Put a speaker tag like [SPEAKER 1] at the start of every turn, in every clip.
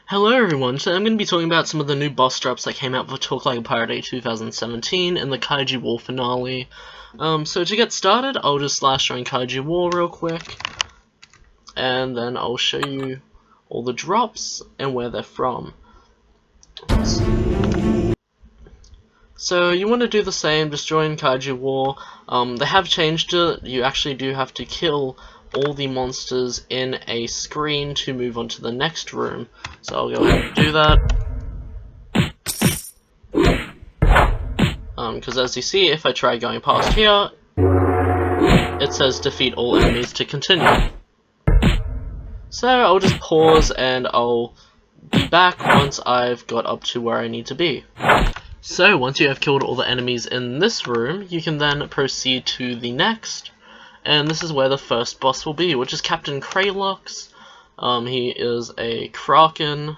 [SPEAKER 1] Hello everyone, so I'm going to be talking about some of the new boss drops that came out for Talk Like a Pirate Day 2017 and the Kaiju War finale. So to get started, I'll just slash join Kaiju War real quick, and then I'll show you all the drops and where they're from. So you want to do the same, just join Kaiju War. They have changed it. You actually do have to kill all the monsters in a screen to move on to the next room. So I'll go ahead and do that. Because as you see, if I try going past here, it says defeat all enemies to continue. So I'll just pause and I'll be back once I've got up to where I need to be. So once you have killed all the enemies in this room, you can then proceed to the next. And this is where the first boss will be, which is Captain Kralox. He is a Kraken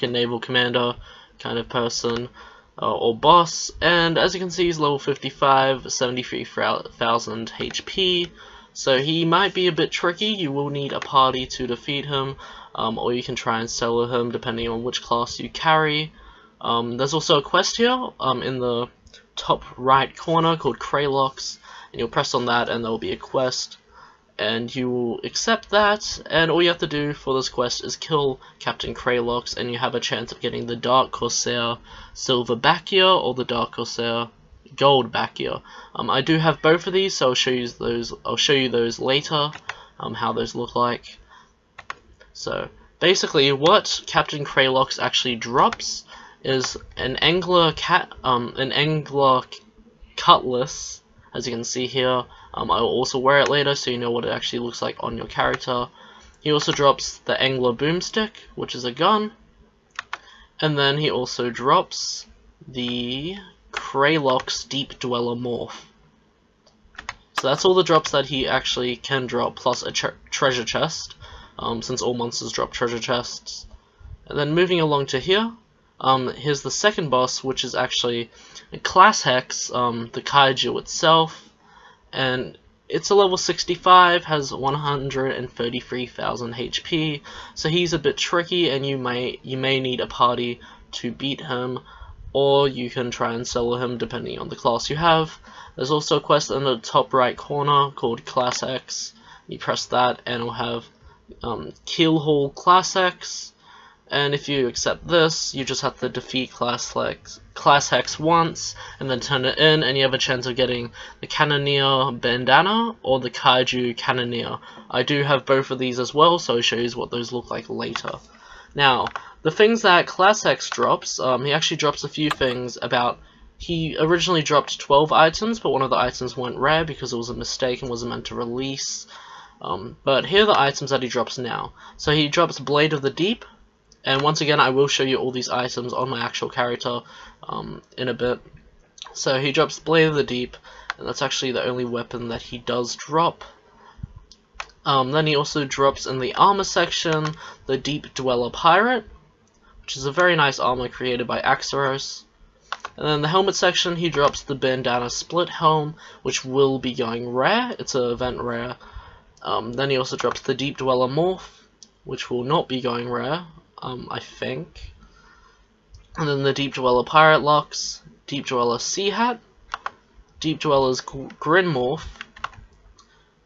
[SPEAKER 1] naval commander kind of person, or boss. And as you can see, he's level 55, 73,000 HP. So he might be a bit tricky. You will need a party to defeat him, or you can try and solo him depending on which class you carry. There's also a quest here in the top right corner called Kralox. And you'll press on that and there will be a quest, and you will accept that, and all you have to do for this quest is kill Captain Kralox, and you have a chance of getting the Dark Corsair Silver back gear or the Dark Corsair Gold back gear. I do have both of these, so I'll show you those later, how those look like. So basically what Captain Kralox actually drops is an angler cutlass. As you can see here, I will also wear it later so you know what it actually looks like on your character. He also drops the Angler Boomstick, which is a gun, and then he also drops the Kralox Deep Dweller Morph. So that's all the drops that he actually can drop, plus a treasure chest, since all monsters drop treasure chests. And then moving along to here, here's the second boss, which is actually Class Hex, the Kaiju itself, and it's a level 65, has 133,000 HP, so he's a bit tricky, and you may need a party to beat him, or you can try and solo him depending on the class you have. There's also a quest in the top right corner called Class X. You press that and it'll have Keelhaul Class X. And if you accept this, you just have to defeat Class Hex once, and then turn it in, and you have a chance of getting the Cannoneer Bandana, or the Kaiju Cannoneer. I do have both of these as well, so I'll show you what those look like later. Now, the things that Class Hex drops, he actually drops a few things about... He originally dropped 12 items, but one of the items went rare because it was a mistake and wasn't meant to release. But here are the items that he drops now. So he drops Blade of the Deep. And once again, I will show you all these items on my actual character in a bit. So he drops Blade of the Deep, and that's actually the only weapon that he does drop. Then he also drops in the armor section the Deep Dweller Pirate, which is a very nice armor created by Axeros. And then the helmet section, he drops the Bandana Split Helm, which will be going rare. It's an event rare. Then he also drops the Deep Dweller Morph, which will not be going rare. I think. And then the Deep Dweller Pirate Locks, Deep Dweller Sea Hat, Deep Dweller's Grin Morph,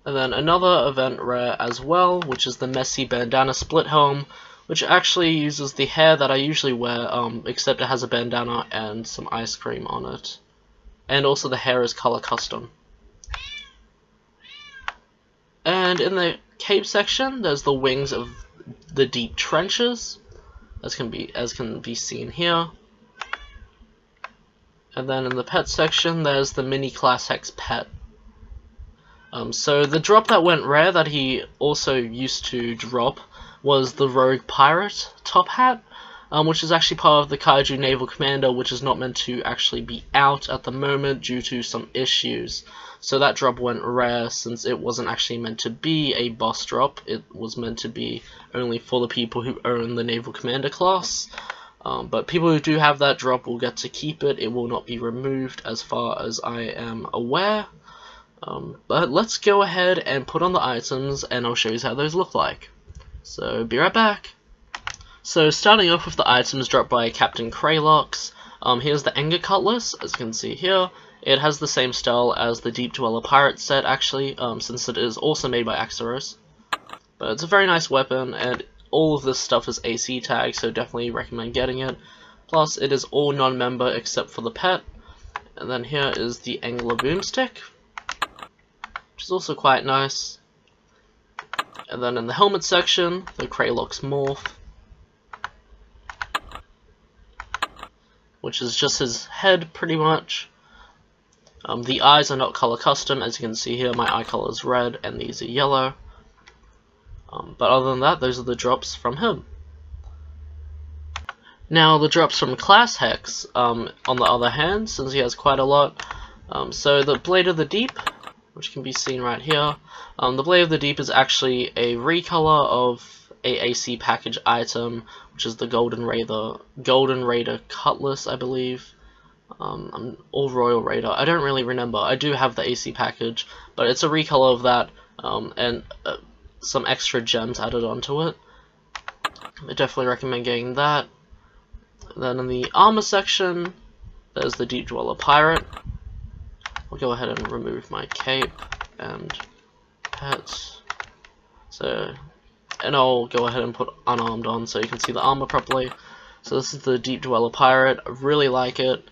[SPEAKER 1] and then another event rare as well, which is the Messy Bandana Split Helm, which actually uses the hair that I usually wear, except it has a bandana and some ice cream on it. And also the hair is color custom. And in the cape section, there's the wings of the Deep Trenches, as can be seen here. And then in the pet section, there's the mini Class Hex pet. So the drop that went rare that he also used to drop was the Rogue Pirate top hat, which is actually part of the Kaiju Naval Commander, which is not meant to actually be out at the moment due to some issues. So that drop went rare since it wasn't actually meant to be a boss drop. It was meant to be only for the people who own the Naval Commander class. But people who do have that drop will get to keep it. It will not be removed as far as I am aware. But let's go ahead and put on the items, and I'll show you how those look like. So be right back. So starting off with the items dropped by Captain Kralox, here's the Anger Cutlass, as you can see here. It has the same style as the Deep Dweller Pirate set actually, since it is also made by Axeros. But it's a very nice weapon, and all of this stuff is AC tagged, so definitely recommend getting it. Plus, it is all non-member except for the pet. And then here is the Angler Boomstick, which is also quite nice. And then in the helmet section, the Kralox Morph, which is just his head pretty much. The eyes are not color custom, as you can see here. My eye color is red and these are yellow. But other than that, those are the drops from him. Now the drops from Class Hex, on the other hand, since he has quite a lot. So the Blade of the Deep, which can be seen right here. The Blade of the Deep is actually a recolor of a AC package item, which is the Golden Raider Cutlass, I believe. Or Royal Raider, I don't really remember. I do have the AC package, but it's a recolor of that, and some extra gems added onto it. I definitely recommend getting that. Then in the armor section, there's the Deep Dweller Pirate. I'll go ahead and remove my cape and pets. And I'll go ahead and put unarmed on so you can see the armor properly. So this is the Deep Dweller Pirate. I really like it.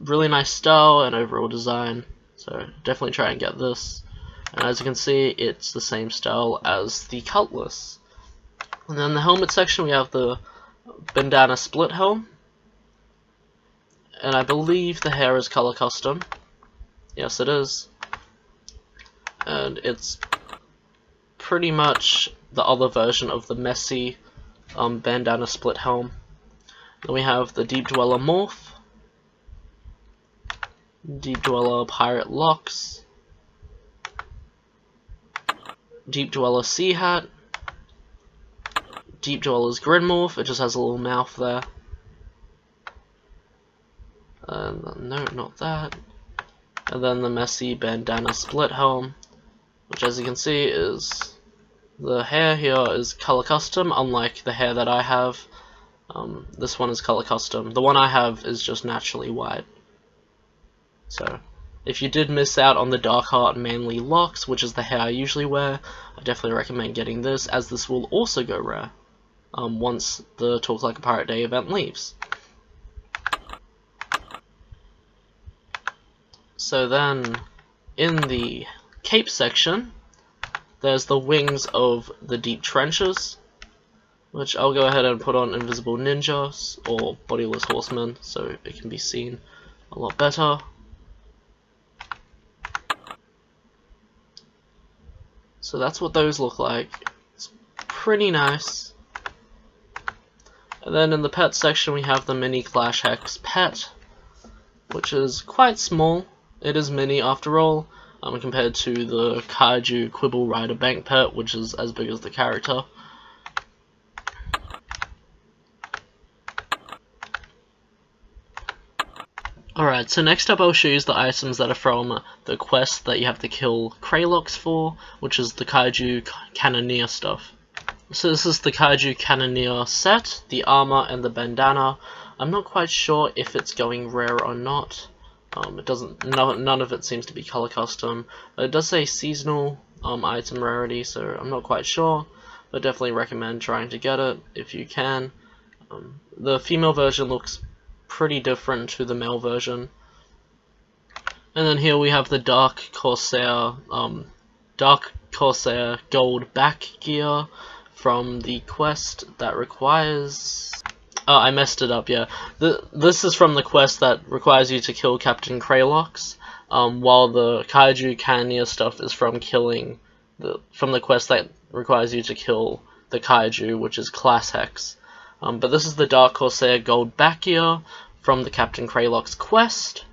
[SPEAKER 1] Really nice style and overall design, so definitely try and get this. And as you can see, it's the same style as the Cutlass. And then the helmet section, we have the bandana split helm, and I believe the hair is color custom. Yes, it is. And it's pretty much the other version of the messy bandana split helm. Then we have the Deep Dweller Morph, Deep Dweller Pirate Locks, Deep Dweller Sea Hat, Deep Dweller's Grin Morph, it just has a little mouth there. And no, not that. And then the messy bandana split helm, which as you can see is, the hair here is color custom, unlike the hair that I have. This one is color custom. The one I have is just naturally white. So, if you did miss out on the Dark Heart Manly Locks, which is the hair I usually wear, I definitely recommend getting this, as this will also go rare once the Talk Like a Pirate Day event leaves. So then, in the cape section, there's the wings of the Deep Trenches, which I'll go ahead and put on Invisible Ninjas, or Bodiless Horsemen, so it can be seen a lot better. So that's what those look like. It's pretty nice. And then in the pet section we have the mini Clash Hex pet, which is quite small. It is mini after all, compared to the Kaiju Quibble Rider Bank pet, which is as big as the character. Alright, so next up I'll show you the items that are from the quest that you have to kill Kralox for, which is the Kaiju Cannoneer stuff. So this is the Kaiju Cannoneer set, the armor and the bandana. I'm not quite sure if it's going rare or not. It doesn't. None of it seems to be color custom. But it does say seasonal item rarity, so I'm not quite sure. But definitely recommend trying to get it if you can. The female version looks pretty different to the male version. And then here we have the Dark Corsair gold back gear from the quest that requires... Oh, I messed it up, yeah. This is from the quest that requires you to kill Captain Kralox, while the Kaiju Cannoneer stuff is from the quest that requires you to kill the Kaiju, which is Class Hex. But this is the Dark Corsair gold back gear from the Captain Kralox quest,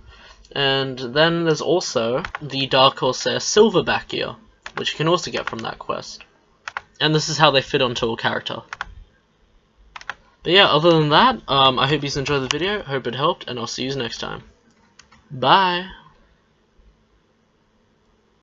[SPEAKER 1] and then there's also the Dark Corsair silver back gear, which you can also get from that quest. And this is how they fit onto a character. But yeah, other than that, I hope you enjoyed the video, hope it helped, and I'll see you next time. Bye!